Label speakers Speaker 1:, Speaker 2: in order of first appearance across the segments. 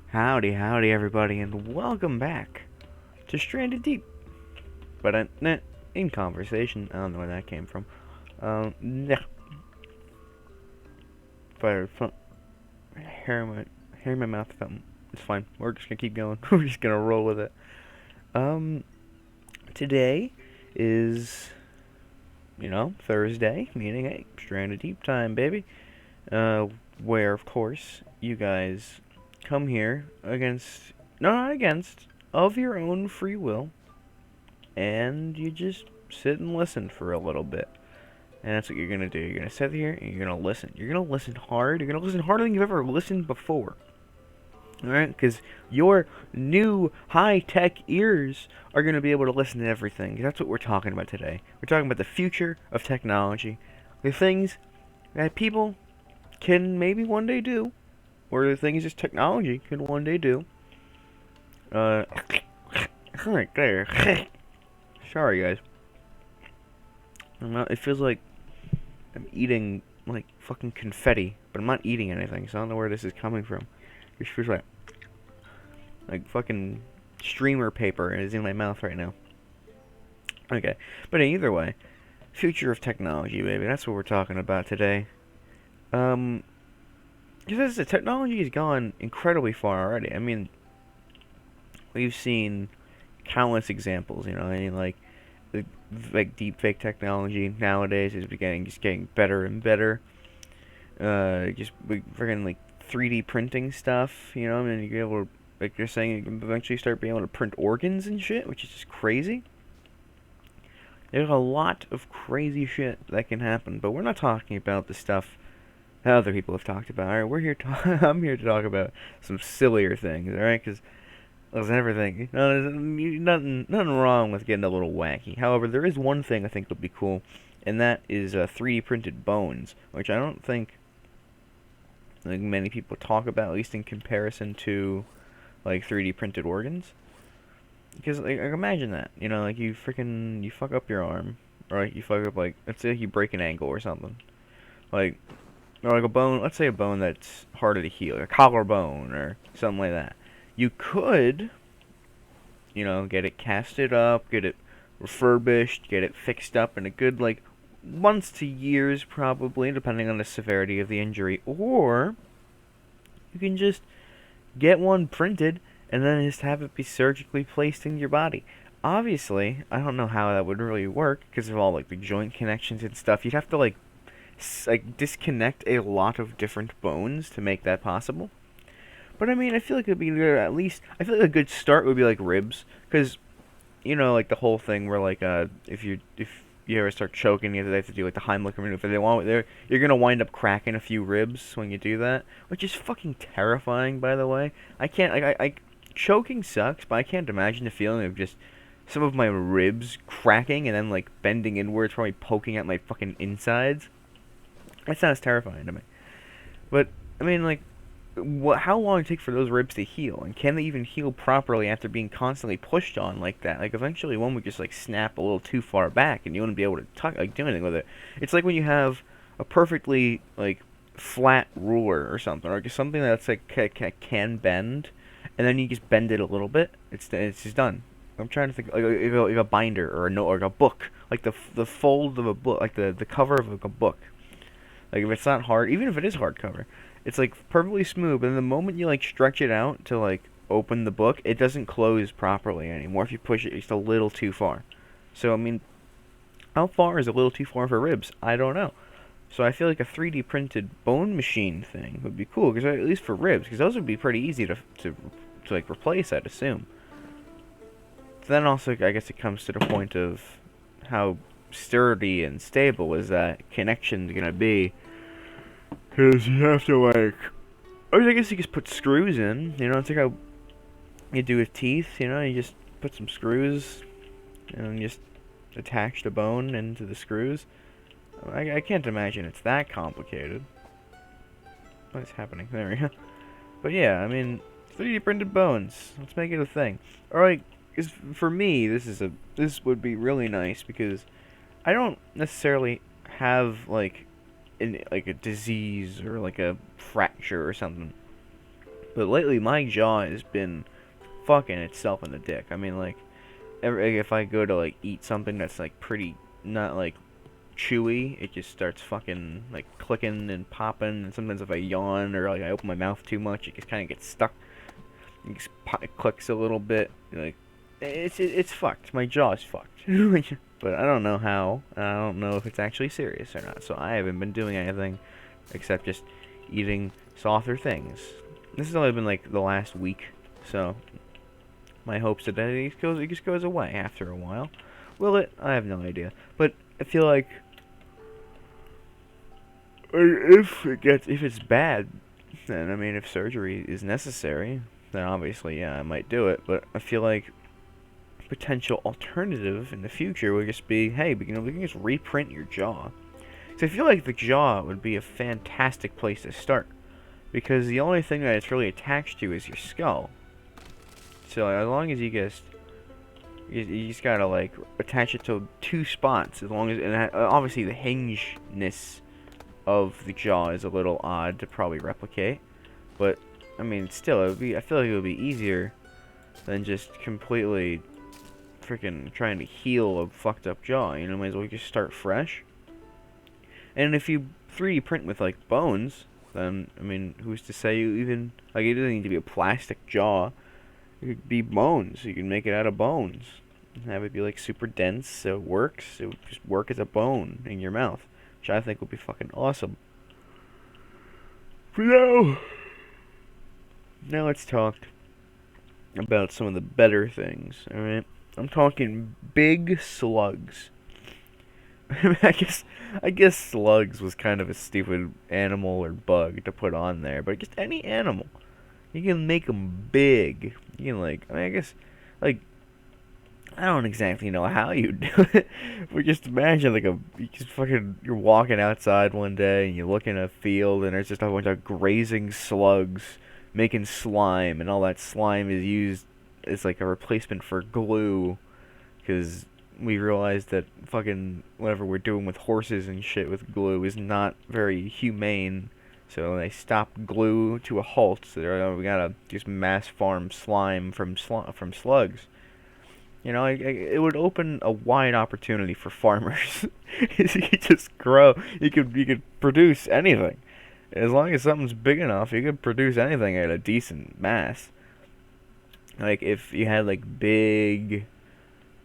Speaker 1: Howdy, howdy, everybody, and welcome back to Stranded Deep. But in conversation, I don't know where that came from. Yeah, but hair in my mouth felt it's fine. We're just gonna keep going. We're just gonna roll with it. Um, Today is Thursday, meaning hey, Stranded Deep time, baby. Uh, where of course you guys come here against, no, not against, of your own free will, and you just sit and listen for a little bit. And that's what you're gonna do. You're gonna sit here and you're gonna listen. You're gonna listen hard. You're gonna listen harder than you've ever listened before. Alright? Because your new high tech ears are gonna be able to listen to everything. That's what we're talking about today. We're talking about the future of technology. The things that people can maybe one day do, or the things that technology can one day do. Uh, right there. Sorry, guys. It feels like I'm eating like fucking confetti, but I'm not eating anything, so I don't know where this is coming from. It just feels like fucking streamer paper is in my mouth right now. Okay, but either way, future of technology, baby. That's what we're talking about today. Um, because the technology has gone incredibly far already. I mean, we've seen countless examples. I mean, like deep fake technology nowadays is getting better and better. Just freaking like 3D printing stuff. I mean, you get able to, like you're saying, you can eventually start being able to print organs and shit, which is just crazy. There's a lot of crazy shit that can happen, but we're not talking about the stuff that other people have talked about. All right, we're here. I'm here to talk about some sillier things. All right, because there's everything. No, there's nothing wrong with getting a little wacky. However, there is one thing I think would be cool, and that is 3D printed bones, which I don't think like many people talk about, at least in comparison to like 3D printed organs. Because like imagine that, like you fuck up your arm, or like you fuck up like let's say you break an ankle or something, like or like a bone. Let's say a bone that's harder to heal, like a collarbone or something like that. You could get it casted up, get it refurbished, get it fixed up in a good, like, months to years, probably, depending on the severity of the injury. Or, you can just get one printed and then just have it be surgically placed in your body. Obviously, I don't know how that would really work because of all, like, the joint connections and stuff. You'd have to, like disconnect a lot of different bones to make that possible. But I mean, I feel like it'd be good, at least. I feel like a good start would be like ribs, because like the whole thing where like if you ever start choking, they have to do like the Heimlich maneuver. If they want, you're gonna wind up cracking a few ribs when you do that, which is fucking terrifying. By the way, I can't choking sucks, but I can't imagine the feeling of just some of my ribs cracking and then like bending inwards, probably poking at my fucking insides. That sounds terrifying to me. But I mean, like, how long it take for those ribs to heal, and can they even heal properly after being constantly pushed on like that? Like eventually, one would just like snap a little too far back, and you wouldn't be able to do anything with it. It's like when you have a perfectly like flat ruler or something, or just something that's like can bend, and then you just bend it a little bit. It's just done. I'm trying to think like a binder or a note or like a book, like the fold of a book, like the cover of a book. Like if it's not hard, even if it is hardcover, it's like perfectly smooth. And the moment you like stretch it out to like open the book, it doesn't close properly anymore. If you push it just a little too far. So I mean, how far is a little too far for ribs? I don't know. So I feel like a 3D printed bone machine thing would be cool, because at least for ribs, because those would be pretty easy to like replace, I'd assume. Then also, I guess it comes to the point of how sturdy and stable is that connection's gonna be. Because you have to, like, I guess you just put screws in, it's like how you do with teeth, you just put some screws and just attach the bone into the screws. I can't imagine it's that complicated. What's happening? There we go. But yeah, I mean, 3D printed bones. Let's make it a thing. Alright, because for me, this would be really nice, because I don't necessarily have, like a disease or like a fracture or something. But lately, my jaw has been fucking itself in the dick. I mean, like, if I go to like eat something that's like pretty not like chewy, it just starts fucking like clicking and popping. And sometimes if I yawn or like I open my mouth too much, it just kind of gets stuck. It clicks a little bit. Like it's fucked. My jaw is fucked. But I don't know how. I don't know if it's actually serious or not. So I haven't been doing anything except just eating softer things. This has only been like the last week, so my hopes that it just goes away after a while. Will it? I have no idea. But I feel like if it's bad, then I mean if surgery is necessary, then obviously yeah I might do it. But I feel like potential alternative in the future would just be, hey, we can just reprint your jaw. So I feel like the jaw would be a fantastic place to start, because the only thing that it's really attached to is your skull. So as long as you just gotta like attach it to two spots. As long as and obviously the hingeness of the jaw is a little odd to probably replicate, but I mean still I feel like it would be easier than just completely freaking trying to heal a fucked up jaw. You know, might as well just start fresh. And if you 3D print with like bones, then I mean, who's to say you even like it doesn't need to be a plastic jaw. It could be bones. You can make it out of bones and have it be like super dense, so it works. It would just work as a bone in your mouth, which I think would be fucking awesome. But now let's talk about some of the better things. All right. I'm talking big slugs. I guess slugs was kind of a stupid animal or bug to put on there, but just any animal, you can make them big. You can like, I mean, I guess, like, I don't exactly know how you do it, but just imagine like you're walking outside one day and you look in a field and there's just a bunch of grazing slugs making slime, and all that slime is used as like a replacement for glue, because we realized that fucking whatever we're doing with horses and shit with glue is not very humane. So they stopped glue to a halt. So we gotta just mass farm slime from slugs. You know, it would open a wide opportunity for farmers. You could just grow. You could produce anything. As long as something's big enough, you could produce anything at a decent mass. Like if you had like big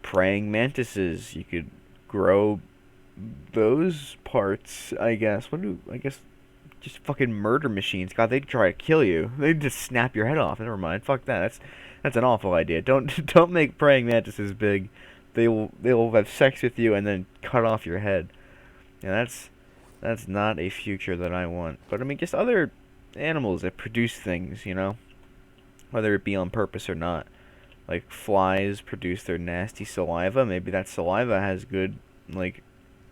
Speaker 1: praying mantises, you could grow those parts. I guess. I guess just fucking murder machines. God, they'd try to kill you. They'd just snap your head off. Never mind. Fuck that. That's an awful idea. Don't make praying mantises big. They will have sex with you and then cut off your head. Yeah, that's not a future that I want. But I mean, just other animals that produce things, you know, whether it be on purpose or not. Like flies produce their nasty saliva. Maybe that saliva has good like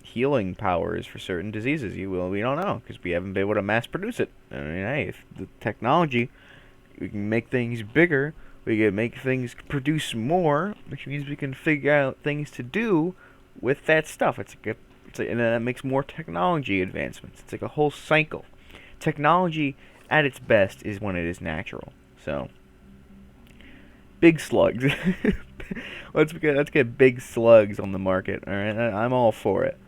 Speaker 1: healing powers for certain diseases. We don't know because we haven't been able to mass produce it. I mean, hey, if the technology, we can make things bigger. We can make things produce more, which means we can figure out things to do with that stuff. And then that makes more technology advancements. It's like a whole cycle. Technology at its best is when it is natural. So, big slugs. let's get big slugs on the market. All right, I'm all for it.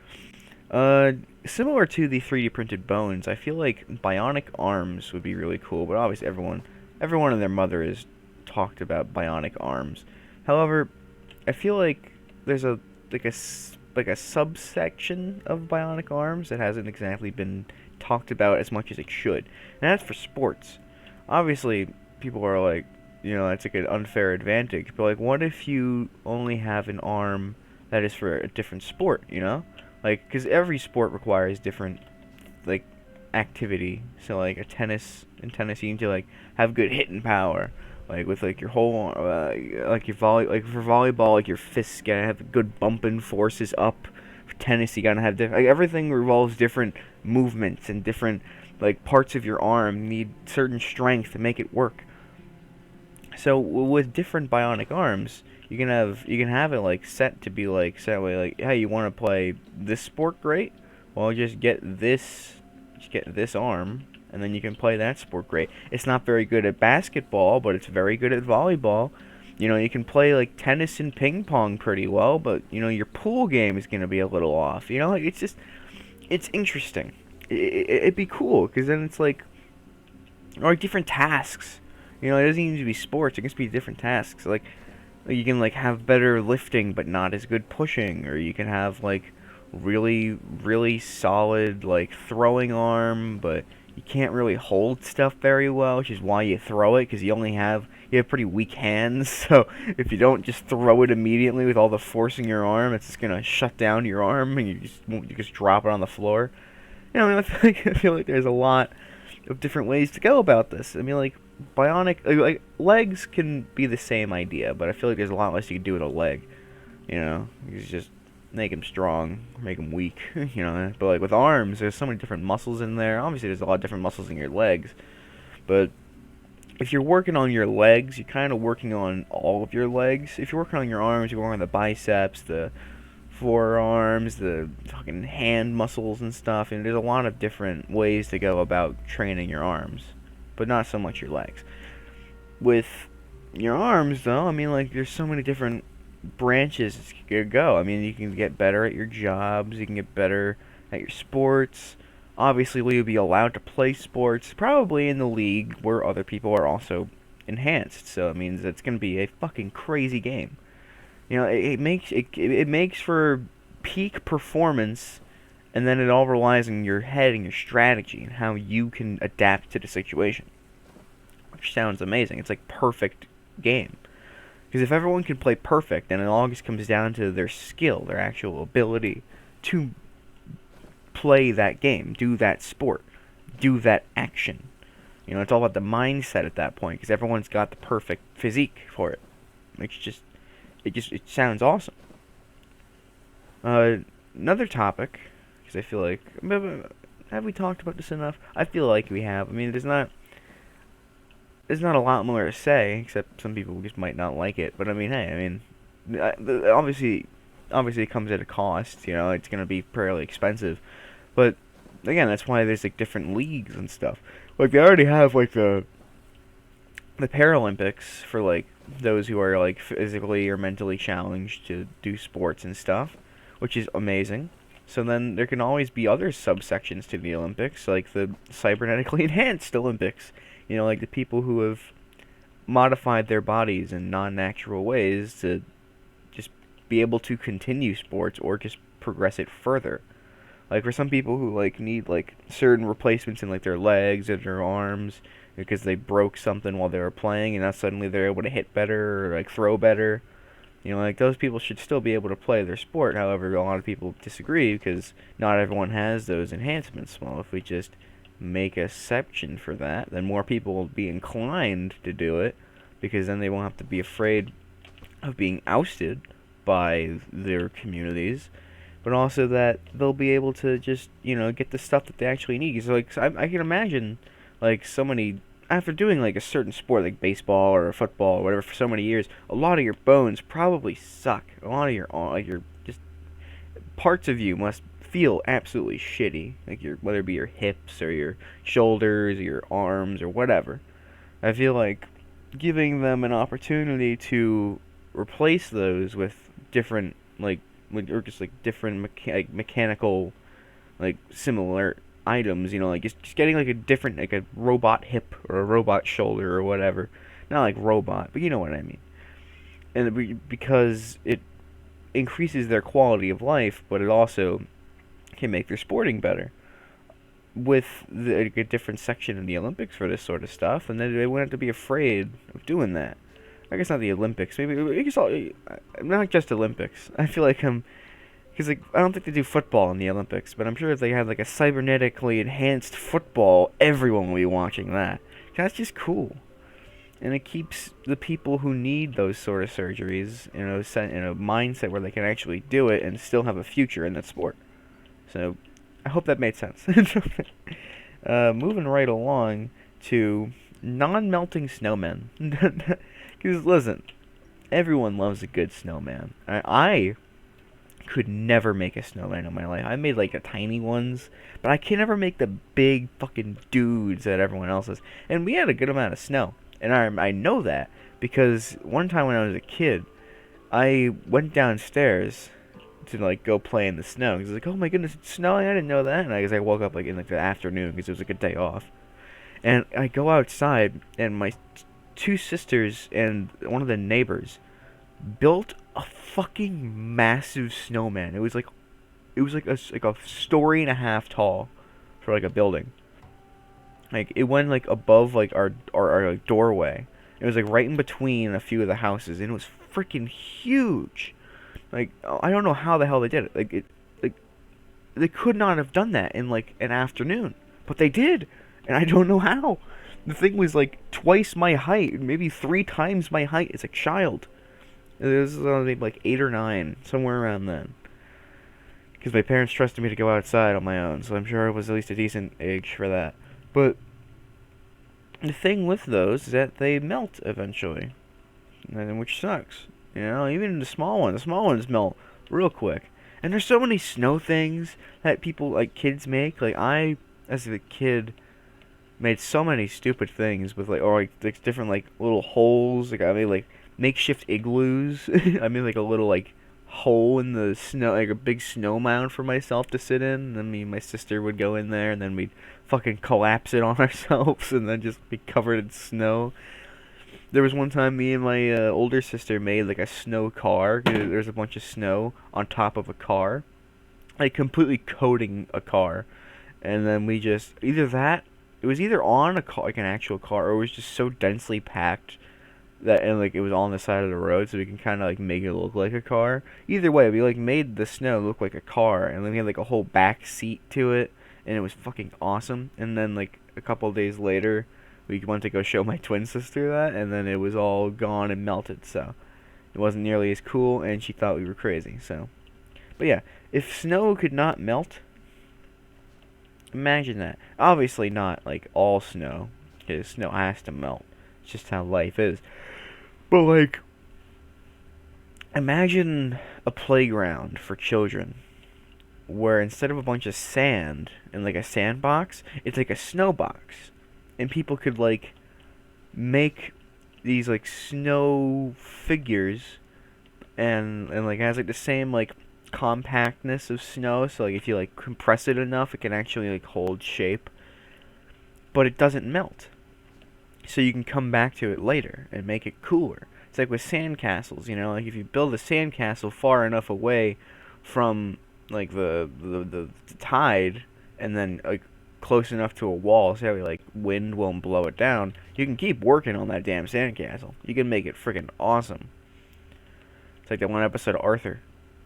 Speaker 1: Similar to the 3D printed bones, I feel like bionic arms would be really cool. But obviously, everyone and their mother has talked about bionic arms. However, I feel like there's a subsection of bionic arms that hasn't exactly been talked about as much as it should, and that's for sports. Obviously, people are like, you know, that's like an unfair advantage. But like, what if you only have an arm that is for a different sport? You know, like because every sport requires different like activity. So like in tennis, you need to like have good hitting power. Like with like your whole like your for volleyball, like your fists gotta have good bumping forces up. For tennis, you gotta have like everything revolves different movements, and different like parts of your arm need certain strength to make it work. So with different bionic arms, you can have it like set to be like set way like, hey, you want to play this sport, great. Well, just get this arm, and then you can play that sport great. It's not very good at basketball, but it's very good at volleyball. You can play like tennis and ping pong pretty well, but your pool game is gonna be a little off. Like it's interesting. It'd be cool because then it's like, or different tasks. It doesn't even need to be sports. It can just be different tasks. Like you can like have better lifting, but not as good pushing, or you can have like really really solid like throwing arm, but you can't really hold stuff very well, which is why you throw it because you have pretty weak hands. So if you don't just throw it immediately with all the force in your arm, it's just gonna shut down your arm and you just drop it on the floor. I mean, I feel like there's a lot of different ways to go about this. I mean, like bionic like legs can be the same idea, but I feel like there's a lot less you can do with a leg. You just make them strong, make them weak. But like with arms, there's so many different muscles in there. Obviously, there's a lot of different muscles in your legs, but if you're working on your legs, you're kind of working on all of your legs. If you're working on your arms, you're working on the biceps, the forearms, the fucking hand muscles and stuff, and there's a lot of different ways to go about training your arms, but not so much your legs. With your arms, though, I mean, like, there's so many different branches to go. I mean, you can get better at your jobs, you can get better at your sports. Obviously, will you be allowed to play sports? Probably in the league where other people are also enhanced, so it means it's going to be a fucking crazy game. It makes for peak performance, and then it all relies on your head and your strategy and how you can adapt to the situation, which sounds amazing. It's like perfect game. Because if everyone can play perfect, then it all just comes down to their skill, their actual ability to play that game, do that sport, do that action. It's all about the mindset at that point, because everyone's got the perfect physique for it. It sounds awesome. Another topic, because I feel like, have we talked about this enough? I feel like we have. I mean, there's not a lot more to say, except some people just might not like it. But I mean, hey, obviously it comes at a cost. It's gonna be fairly expensive. But again, that's why there's like different leagues and stuff. Like they already have like the Paralympics for like those who are like physically or mentally challenged to do sports and stuff, which is amazing. So then there can always be other subsections to the Olympics, like the cybernetically enhanced Olympics. Like the people who have modified their bodies in non-natural ways to just be able to continue sports or just progress it further. Like for some people who like need like certain replacements in like their legs or their arms because they broke something while they were playing, and now suddenly they're able to hit better or like throw better. Like those people should still be able to play their sport. However, a lot of people disagree because not everyone has those enhancements. Well, if we just make a exception for that, then more people will be inclined to do it, because then they won't have to be afraid of being ousted by their communities, but also that they'll be able to just get the stuff that they actually need. So like I can imagine like so many, after doing like a certain sport like baseball or football or whatever for so many years, a lot of your bones probably suck. A lot of your just parts of you must feel absolutely shitty, like whether it be your hips or your shoulders or your arms or whatever. I feel like giving them an opportunity to replace those with different or just like different mechanical like similar items, like just getting like a different like a robot hip or a robot shoulder or whatever. Not like robot, but you know what I mean. And because it increases their quality of life, but it also can make their sporting better with a different section in the Olympics for this sort of stuff, and then they wouldn't have to be afraid of doing that. I guess not the Olympics, maybe not just Olympics. I feel like because like I don't think they do football in the Olympics, but I'm sure if they had like a cybernetically enhanced football, everyone will be watching that. That's just cool, and it keeps the people who need those sort of surgeries set in a mindset where they can actually do it and still have a future in that sport. So, I hope that made sense. Moving right along to non-melting snowmen. Because, listen, everyone loves a good snowman. I Could never make a snowman in my life. I made like the tiny ones, but I can never make the big fucking dudes that everyone else is. And we had a good amount of snow, and I know that because one time when I was a kid, I went downstairs to like go play in the snow. Cause like, oh my goodness, it's snowing! I didn't know that. And I woke up like in like the afternoon because it was like a day off. And I go outside, and my two sisters and one of the neighbors built a fucking massive snowman. It was like a story and a half tall for like a building. Like it went like above like our like, doorway. It was like right in between a few of the houses, and it was freaking huge. Like I don't know how the hell they did it. Like they could not have done that in like an afternoon, but they did, and I don't know how. The thing was like twice my height, maybe 3 times my height as a child. It was maybe like 8 or 9, somewhere around then. Because my parents trusted me to go outside on my own, so I'm sure I was at least a decent age for that. But the thing with those is that they melt eventually, which sucks. You know, even the small ones melt real quick. And there's so many snow things that people, like kids make. Like I, as a kid, made so many stupid things with like different like little holes. Like I made like makeshift igloos. I made like a little like hole in the snow, like a big snow mound for myself to sit in. And then me and my sister would go in there, and then we'd fucking collapse it on ourselves, and then just be covered in snow. There was one time me and my older sister made like a snow car. There's a bunch of snow on top of a car, like completely coating a car, and then we just it was either on a car, like an actual car, or it was just so densely packed that and like it was on the side of the road, so we can kind of like make it look like a car. Either way, we like made the snow look like a car, and then we had like a whole back seat to it, and it was fucking awesome. And then like a couple of days later, we went to go show my twin sister that, and then it was all gone and melted, so it wasn't nearly as cool, and she thought we were crazy. So, but yeah, if snow could not melt, imagine that. Obviously not like all snow, because snow has to melt. It's just how life is. But like, imagine a playground for children where instead of a bunch of sand and like a sandbox, it's like a snow box, and people could like make these like snow figures, and like it has like the same like compactness of snow. So like if you like compress it enough, it can actually like hold shape, but it doesn't melt. So you can come back to it later and make it cooler. It's like with sandcastles, you know, like if you build a sandcastle far enough away from like the tide, and then like close enough to a wall so that like wind won't blow it down, you can keep working on that damn sandcastle. You can make it freaking awesome. It's like that one episode of Arthur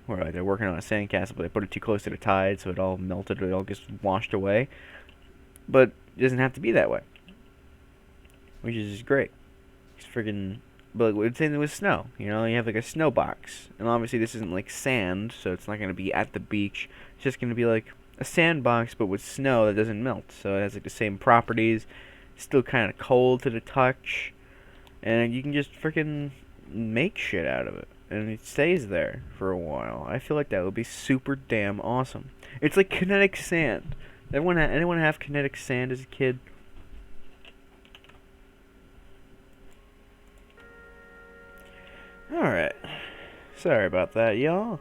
Speaker 1: where like they're working on a sandcastle, but they put it too close to the tide, so it all melted, it all gets washed away. But it doesn't have to be that way, which is just great. It's freaking. But it's same with snow. You know, you have like a snow box, and obviously this isn't like sand, so it's not gonna be at the beach. It's just gonna be like a sandbox, but with snow that doesn't melt. So it has like the same properties. It's still kind of cold to the touch, and you can just freaking make shit out of it, and it stays there for a while. I feel like that would be super damn awesome. It's like kinetic sand. Anyone have kinetic sand as a kid? Alright. Sorry about that, y'all.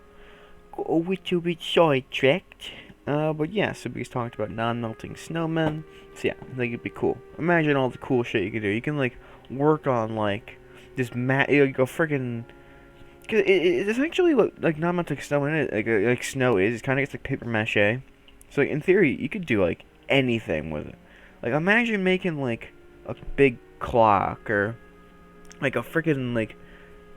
Speaker 1: Got a little bit sidetracked. But yeah, so we talked about non-melting snowmen. So yeah, I think it'd be cool. Imagine all the cool shit you can do. You can, like, work on, like, this you go freaking. Cause it's actually like non-melting snowman, like snow is. It's kind of gets like paper mache. So, like, in theory, you could do, like, anything with it. Like, imagine making, like, a big clock, or, like, a freaking, like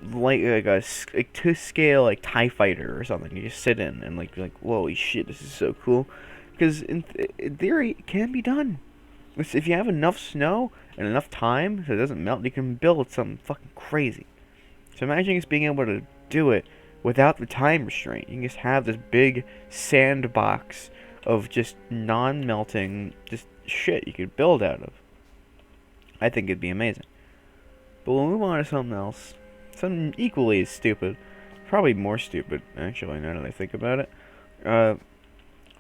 Speaker 1: a like to scale like TIE fighter or something. You just sit in and like holy shit, this is so cool. Because in theory, it can be done. If you have enough snow and enough time so it doesn't melt, you can build something fucking crazy. So imagine just being able to do it without the time restraint. You can just have this big sandbox of just non-melting just shit you could build out of. I think it'd be amazing. But we'll move on to something else. Something equally as stupid. Probably more stupid, actually, now that I think about it. Uh,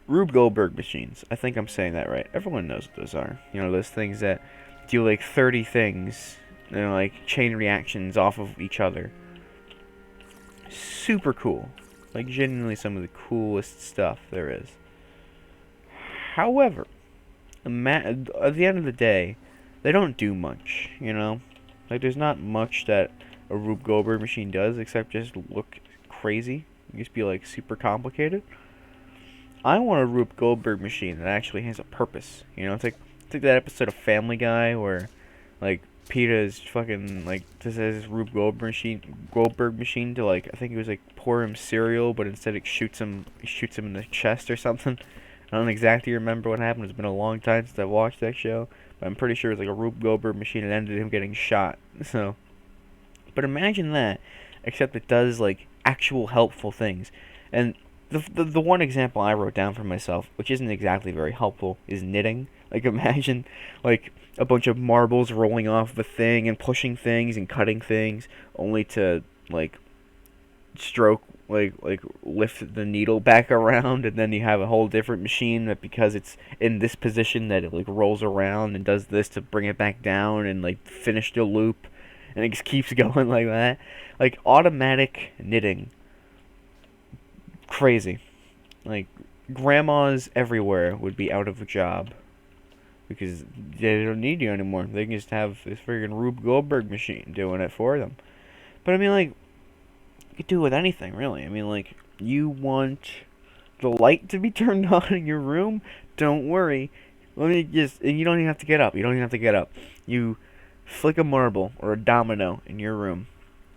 Speaker 1: Rube Goldberg machines. I think I'm saying that right. Everyone knows what those are. You know, those things that do like 30 things, you know, like chain reactions off of each other. Super cool. Like, genuinely some of the coolest stuff there is. However, at the end of the day, they don't do much, you know? Like, there's not much that a Rube Goldberg machine does except just look crazy. Just be, like, super complicated. I want a Rube Goldberg machine that actually has a purpose. You know, it's like that episode of Family Guy where, like, PETA is fucking, like, just has this Rube Goldberg machine to, like, I think it was, like, pour him cereal, but instead it shoots him in the chest or something. I don't exactly remember what happened. It's been a long time since I watched that show, but I'm pretty sure it was, like, a Rube Goldberg machine that ended him getting shot. So, but imagine that, except it does, like, actual helpful things. And the one example I wrote down for myself, which isn't exactly very helpful, is knitting. Like, imagine, like, a bunch of marbles rolling off of a thing and pushing things and cutting things, only to, like, stroke, like lift the needle back around, and then you have a whole different machine that, because it's in this position, that it, like, rolls around and does this to bring it back down and, like, finish the loop, and it just keeps going like that. Like, automatic knitting. Crazy. Like, grandmas everywhere would be out of a job because they don't need you anymore. They can just have this friggin' Rube Goldberg machine doing it for them. But I mean, like, you could do it with anything, really. I mean, like, you want the light to be turned on in your room? Don't worry. Let me just, and you don't even have to get up. You don't even have to get up. You flick a marble or a domino in your room,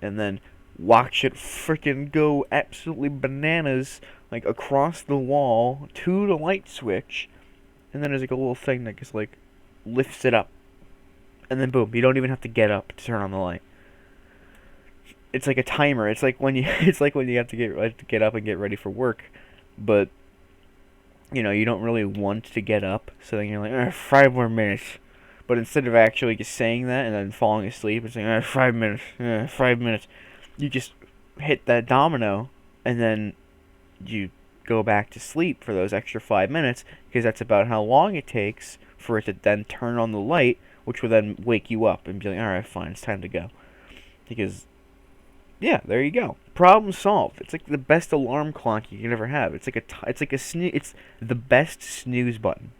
Speaker 1: and then watch it frickin' go absolutely bananas, like, across the wall to the light switch, and then there's, like, a little thing that just, like, lifts it up, and then boom, you don't even have to get up to turn on the light. It's like a timer. It's like when you it's like when you have to get up and get ready for work, but you know, you don't really want to get up, so then you're like, 5 more minutes. But instead of actually just saying that and then falling asleep and saying, 5 minutes, 5 minutes, you just hit that domino, and then you go back to sleep for those extra 5 minutes, because that's about how long it takes for it to then turn on the light, which will then wake you up and be like, alright, fine, it's time to go. Because, yeah, there you go. Problem solved. It's like the best alarm clock you can ever have. It's it's the best snooze button.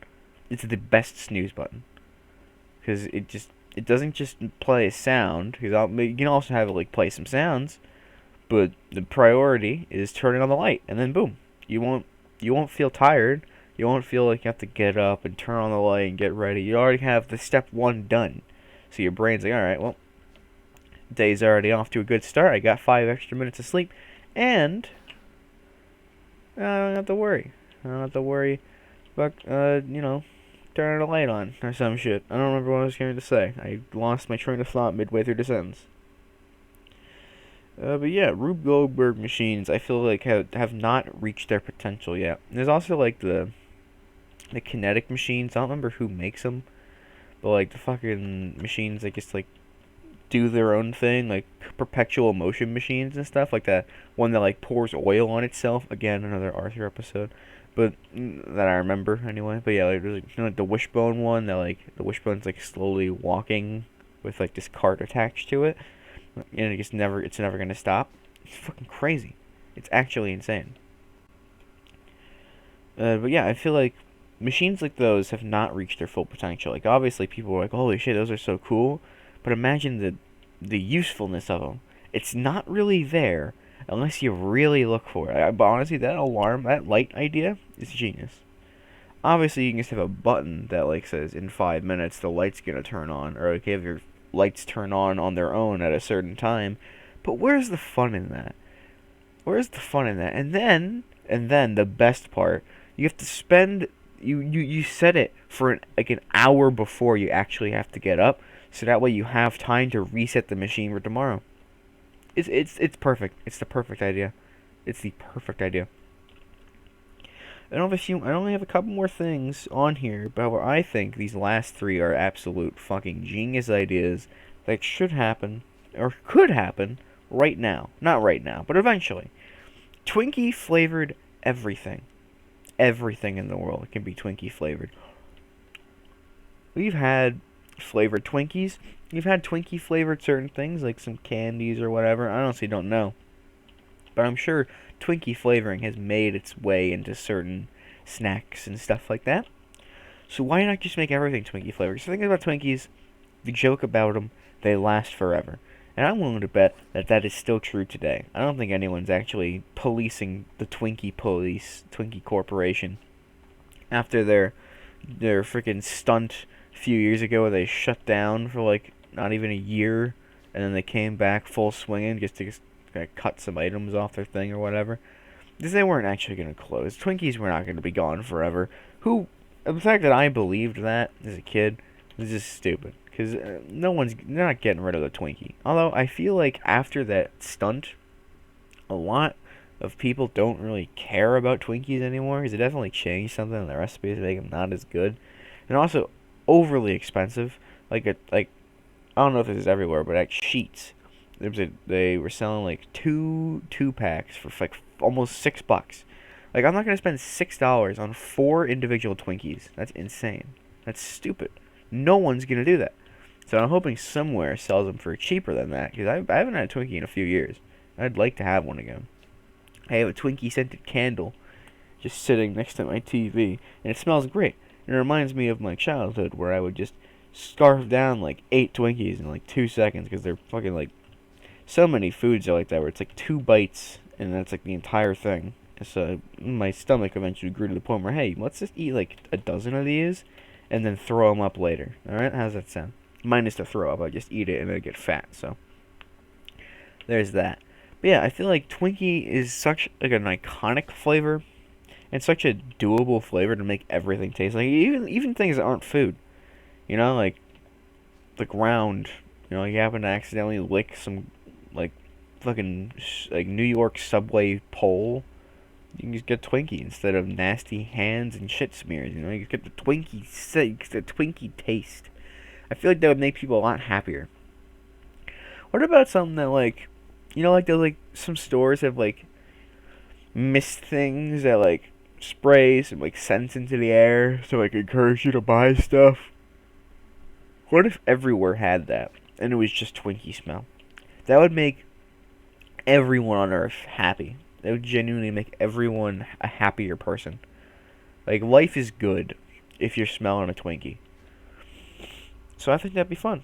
Speaker 1: It's the best snooze button. Because it doesn't just play a sound, because you can also have it, like, play some sounds, but the priority is turning on the light, and then boom, you won't feel tired, you won't feel like you have to get up and turn on the light and get ready. You already have the step one done, so your brain's like, alright, well, day's already off to a good start, I got 5 extra minutes of sleep, and I don't have to worry. I don't have to worry about, turning the light on or some shit. I don't remember what I was going to say. I lost my train of thought midway through the sentence. But yeah, Rube Goldberg machines, I feel like have not reached their potential yet. And there's also, like, the kinetic machines. I don't remember who makes them, but, like, the fucking machines that just, like, do their own thing, like perpetual motion machines and stuff, like that one that, like, pours oil on itself. Again, another Arthur episode, but that I remember anyway. But yeah, like, there's, like, the wishbone one that, like, the wishbone's, like, slowly walking with, like, this cart attached to it, and it's never gonna stop. It's fucking crazy. It's actually insane. But yeah, I feel like machines like those have not reached their full potential. Like, obviously people are like, holy shit, those are so cool, but imagine the usefulness of them. It's not really there unless you really look for it. But honestly, that light idea is genius. Obviously, you can just have a button that, like, says in 5 minutes the light's gonna turn on, or, like, have your lights turn on their own at a certain time. But where's the fun in that? Where's the fun in that? And then the best part, you have to spend you set it for an hour before you actually have to get up, so that way you have time to reset the machine for tomorrow. It's perfect. It's the perfect idea. It's the perfect idea. I only have a couple more things on here, but where I think these last 3 are absolute fucking genius ideas that should happen, or could happen, right now. Not right now, but eventually. Twinkie flavored everything. Everything in the world can be Twinkie flavored. We've had flavored Twinkies. You've had Twinkie flavored certain things, like some candies or whatever. I honestly don't know. But I'm sure Twinkie flavoring has made its way into certain snacks and stuff like that. So why not just make everything Twinkie flavored? Because the thing about Twinkies, the joke about them, they last forever. And I'm willing to bet that that is still true today. I don't think anyone's actually policing the Twinkie police, Twinkie Corporation, after their freaking stunt a few years ago where they shut down for like not even a year, and then they came back full swinging just to cut some items off their thing or whatever. Because they weren't actually going to close. Twinkies were not going to be gone forever. The fact that I believed that as a kid was just stupid. Because they're not getting rid of the Twinkie. Although I feel like after that stunt, a lot of people don't really care about Twinkies anymore. Because it definitely changed something in the recipes to make them not as good. And also overly expensive. I don't know if this is everywhere, but at Sheetz, they were selling like two packs for like almost $6. Like, I'm not gonna spend $6 on 4 individual Twinkies. That's insane. That's stupid. No one's gonna do that. So I'm hoping somewhere sells them for cheaper than that, because I haven't had a Twinkie in a few years. I'd like to have one again. I have a Twinkie scented candle just sitting next to my TV, and it smells great. And it reminds me of my childhood, where I would just scarf down like 8 Twinkies in like 2 seconds, because they're fucking like, so many foods are like that, where it's like 2 bites, and that's like the entire thing. So my stomach eventually grew to the point where, hey, let's just eat like a dozen of these, and then throw them up later. Alright, how's that sound? Minus the throw up, I just eat it and then get fat, so there's that. But yeah, I feel like Twinkie is such like an iconic flavor, and such a doable flavor to make everything taste like, even things that aren't food. You know, like round. You know, you happen to accidentally lick some like fucking like New York subway pole. You can just get Twinkie instead of nasty hands and shit smears. You know, you get the Twinkie taste. I feel like that would make people a lot happier. What about something that like, you know, like those like some stores have like mist things that like spray some like scents into the air to like encourage you to buy stuff. What if everywhere had that and it was just Twinkie smell? That would make everyone on Earth happy. That would genuinely make everyone a happier person. Like, life is good if you're smelling a Twinkie. So I think that'd be fun.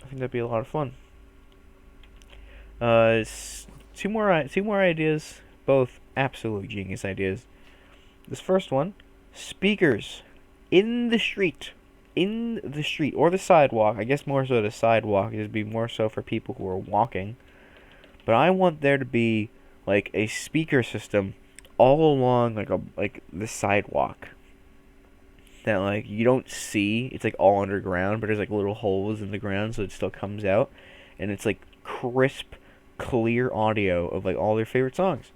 Speaker 1: I think that'd be a lot of fun. Two more ideas, both absolute genius ideas. This first one, speakers in the street. In the street, or the sidewalk. I guess more so the sidewalk. It'd be more so for people who are walking. But I want there to be like a speaker system all along like the sidewalk that like you don't see. It's like all underground, but there's like little holes in the ground so it still comes out, and it's like crisp, clear audio of like all their favorite songs.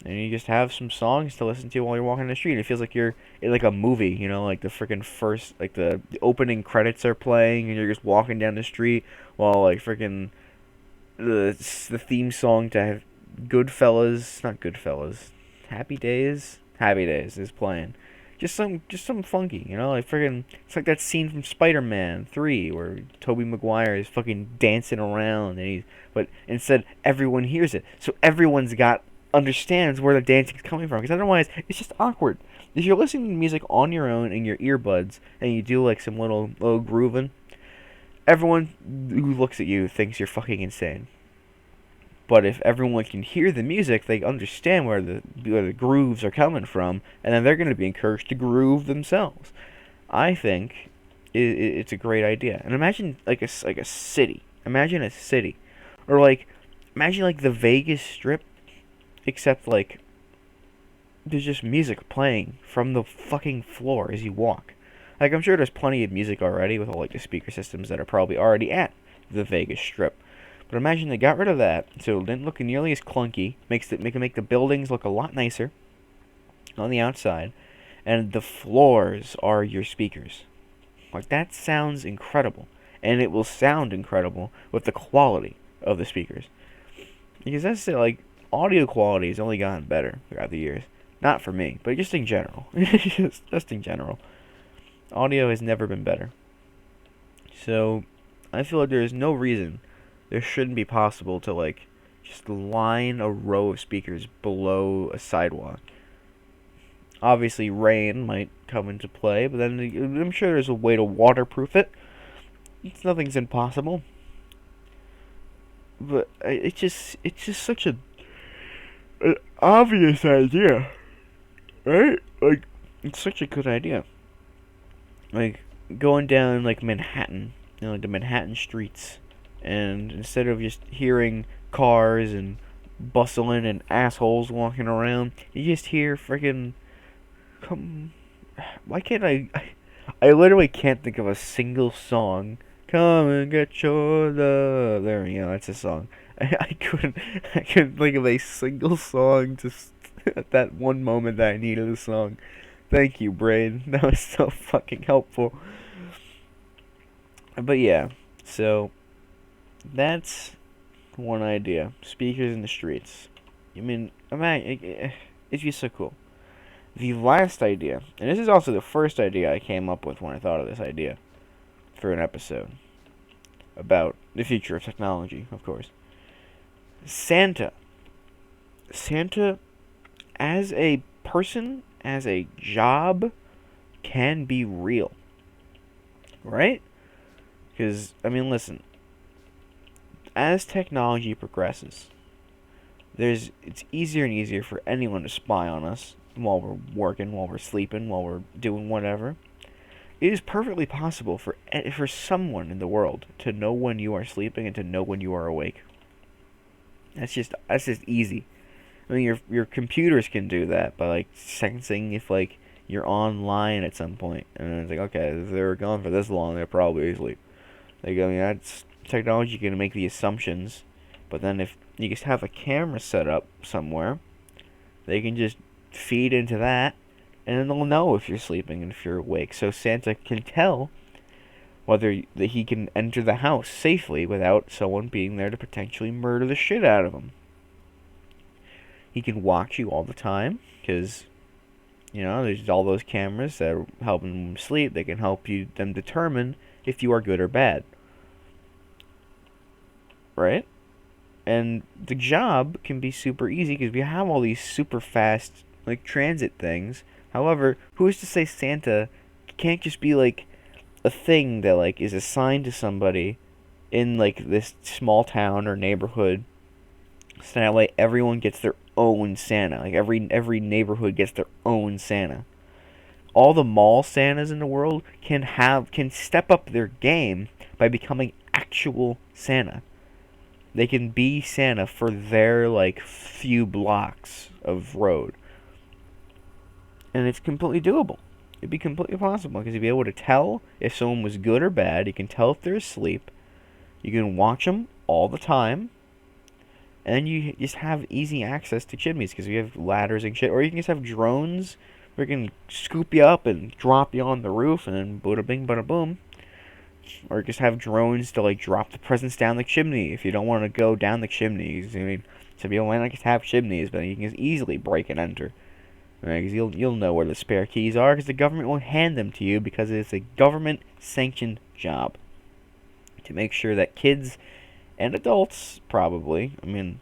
Speaker 1: And you just have some songs to listen to while you're walking the street. It feels like you're in like a movie, you know, like the freaking first, like the opening credits are playing, and you're just walking down the street while like freaking the theme song to Goodfellas, not Goodfellas, Happy Days is playing. Just some funky, you know, like freaking. It's like that scene from Spider-Man 3 where Tobey Maguire is fucking dancing around, and but instead everyone hears it, so everyone's understands where the dancing's coming from. Because otherwise, it's just awkward. If you're listening to music on your own in your earbuds and you do like some little grooving, everyone who looks at you thinks you're fucking insane. But if everyone can hear the music, they understand where the grooves are coming from, and then they're going to be encouraged to groove themselves. I think it's a great idea. And imagine like a city. Imagine a city, or like imagine like the Vegas Strip, except like there's just music playing from the fucking floor as you walk. Like, I'm sure there's plenty of music already with all like the speaker systems that are probably already at the Vegas Strip. But imagine they got rid of that, so it didn't look nearly as clunky. Make the buildings look a lot nicer on the outside, and the floors are your speakers. Like, that sounds incredible, and it will sound incredible with the quality of the speakers. Because that's it, like, audio quality has only gotten better throughout the years. Not for me, but just in general. just in general. Audio has never been better. So, I feel like there is no reason there shouldn't be possible to, like, just line a row of speakers below a sidewalk. Obviously, rain might come into play, but then I'm sure there's a way to waterproof it. Nothing's impossible. But it's just such an obvious idea, right? Like, it's such a good idea. Like, going down, like, Manhattan, like the Manhattan streets, and instead of just hearing cars and bustling and assholes walking around, you just hear freaking come. Why can't I literally can't think of a single song. Come and get your love. There we go. That's a song. I couldn't think of a single song just at that one moment that I needed a song. Thank you, brain. That was so fucking helpful. But yeah, so that's one idea. Speakers in the streets. I mean, it's just so cool. The last idea, and this is also the first idea I came up with when I thought of this idea for an episode about the future of technology, of course. Santa. Santa, as a person, as a job, can be real. Right? Because, I mean, listen. As technology progresses, it's easier and easier for anyone to spy on us while we're working, while we're sleeping, while we're doing whatever. It is perfectly possible for someone in the world to know when you are sleeping and to know when you are awake. That's just easy. I mean, your computers can do that by, like, sensing if, like, you're online at some point, and it's like, okay, if they're gone for this long, they're probably asleep. Like, I mean, that's technology can make the assumptions, but then if you just have a camera set up somewhere, they can just feed into that, and then they'll know if you're sleeping and if you're awake. So Santa can tell whether he can enter the house safely without someone being there to potentially murder the shit out of him. He can watch you all the time, because, you know, there's all those cameras that are helping them sleep. They can help them determine if you are good or bad. Right? And the job can be super easy because we have all these super fast, like, transit things. However, who's to say Santa can't just be, like, a thing that, like, is assigned to somebody in, like, this small town or neighborhood, so that way everyone gets their own Santa. Like, every neighborhood gets their own Santa. All the mall Santas in the world can step up their game by becoming actual Santa. They can be Santa for their, like, few blocks of road. And it's completely doable. It'd be completely possible, because you'd be able to tell if someone was good or bad. You can tell if they're asleep. You can watch them all the time. And you just have easy access to chimneys, because we have ladders and shit. Or you can just have drones who can scoop you up and drop you on the roof, and then bada bing, bada boom. Or just have drones to, like, drop the presents down the chimney if you don't want to go down the chimneys. I mean, some people might not just have chimneys, but you can just easily break and enter. Right, because you'll know where the spare keys are, because the government will hand them to you, because it's a government-sanctioned job to make sure that kids and adults, probably, I mean,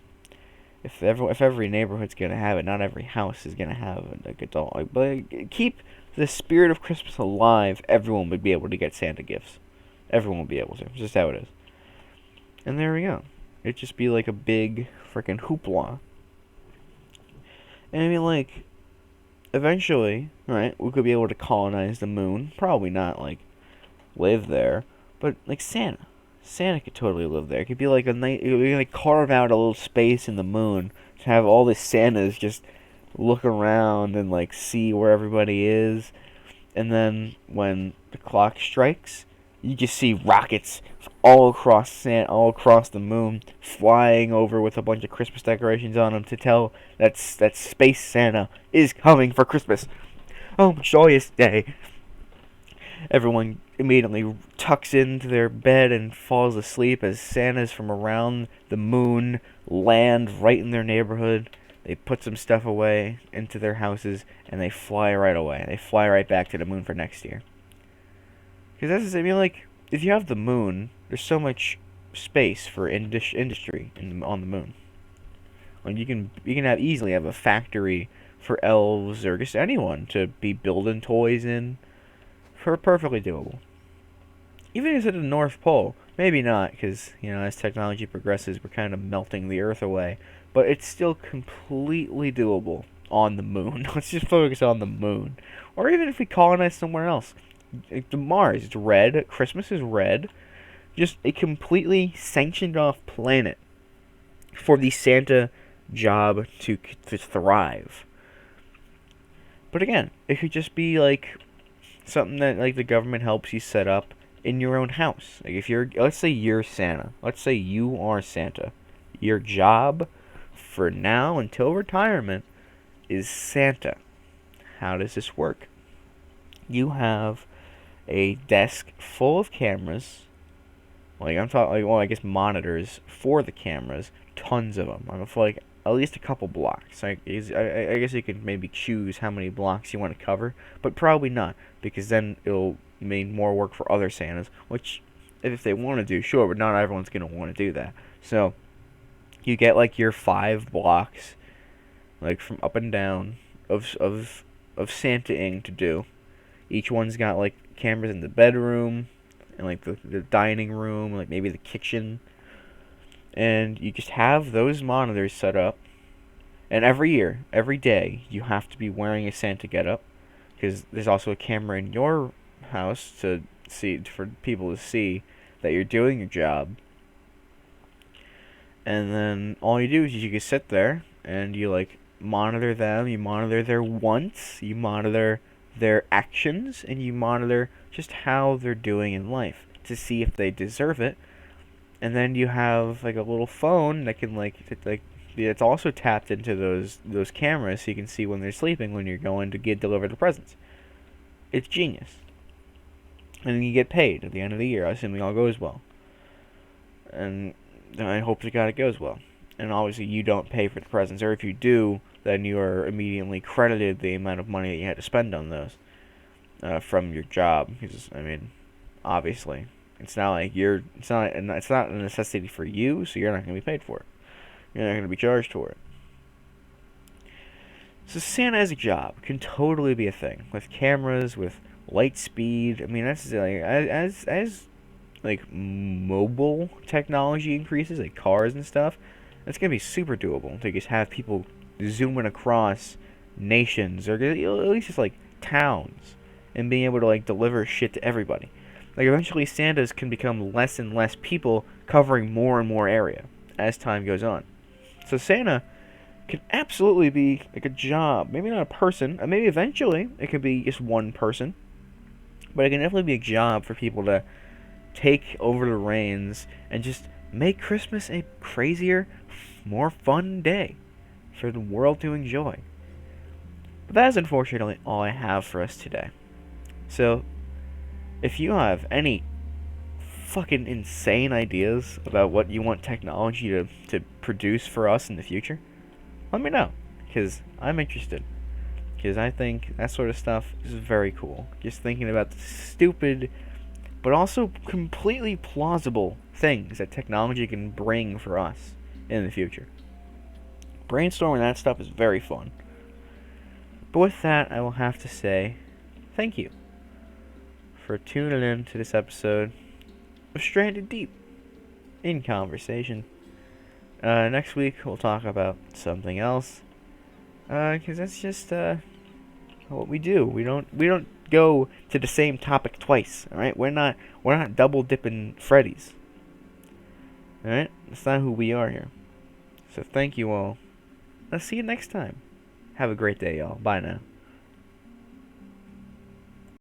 Speaker 1: if every neighborhood's gonna have it, not every house is gonna have an adult. Like, but keep the spirit of Christmas alive. Everyone would be able to get Santa gifts. Everyone would be able to. It's just how it is. And there we go. It'd just be like a big freaking hoopla. And I mean, like, eventually, right, we could be able to colonize the moon. Probably not, like, live there, but, like, Santa could totally live there. It could be like it could be like carve out a little space in the moon to have all the Santas just look around and, like, see where everybody is. And then when the clock strikes, you just see rockets all across the moon, flying over with a bunch of Christmas decorations on them to tell that Space Santa is coming for Christmas. Oh, joyous day! Everyone immediately tucks into their bed and falls asleep as Santas from around the moon land right in their neighborhood. They put some stuff away into their houses and they fly right away. They fly right back to the moon for next year. Because I mean, like, if you have the moon, there's so much space for industry on the moon. Like you can easily have a factory for elves or just anyone to be building toys in. For perfectly doable. Even if it's at the North Pole, maybe not, because as technology progresses, we're kind of melting the Earth away. But it's still completely doable on the moon. Let's just focus on the moon, or even if we colonize somewhere else. Like the Mars, it's red. Christmas is red. Just a completely sanctioned off planet for the Santa job to thrive. But again, it could just be like something that like the government helps you set up in your own house. Like if let's say you're Santa. Let's say you are Santa. Your job for now until retirement is Santa. How does this work? You have a desk full of cameras. Like I'm talking, like, well, I guess monitors for the cameras, tons of them. I'm for like at least a couple blocks. I guess you could maybe choose how many blocks you want to cover, but probably not, because then it'll mean more work for other Santas. Which, if they want to do, sure, but not everyone's gonna want to do that. So you get like your 5 blocks, like from up and down of Santa-ing to do. Each one's got like cameras in the bedroom and like the dining room, like maybe the kitchen. And you just have those monitors set up. And every year, every day, you have to be wearing a Santa getup, because there's also a camera in your house to see, for people to see that you're doing your job. And then all you do is you can sit there and you like monitor them, you monitor their wants, you monitor their actions, and you monitor just how they're doing in life to see if they deserve it. And then you have like a little phone that can it's also tapped into those cameras, so you can see when they're sleeping when you're going to deliver the presents. It's genius. And then you get paid at the end of the year, assuming all goes well. And I hope to God it goes well. And obviously you don't pay for the presents, or if you do, then you are immediately credited the amount of money that you had to spend on those from your job. Because I mean, obviously, it's not like it's not a necessity for you, so you're not going to be paid for it. You're not going to be charged for it. So Santa as a job can totally be a thing, with cameras, with light speed. I mean, that's like as like mobile technology increases, like cars and stuff, that's gonna be super doable to just have people zooming across nations, or at least just like towns, and being able to like deliver shit to everybody. Like eventually Santas can become less and less people covering more and more area as time goes on. So Santa can absolutely be like a job. Maybe not a person. Maybe eventually it could be just one person. But it can definitely be a job for people to take over the reins and just make Christmas a crazier, more fun day for the world to enjoy. But that is unfortunately all I have for us today. So, if you have any fucking insane ideas about what you want technology to produce for us in the future, let me know, because I'm interested. Because I think that sort of stuff is very cool. Just thinking about the stupid, but also completely plausible things that technology can bring for us in the future. Brainstorming that stuff is very fun. But with that, I will have to say thank you for tuning in to this episode of Stranded Deep in Conversation. Next week we'll talk about something else, because that's just what we do. We don't go to the same topic twice. All right, we're not double dipping Freddy's. All right, that's not who we are here. So thank you all. I'll see you next time. Have a great day, y'all. Bye now.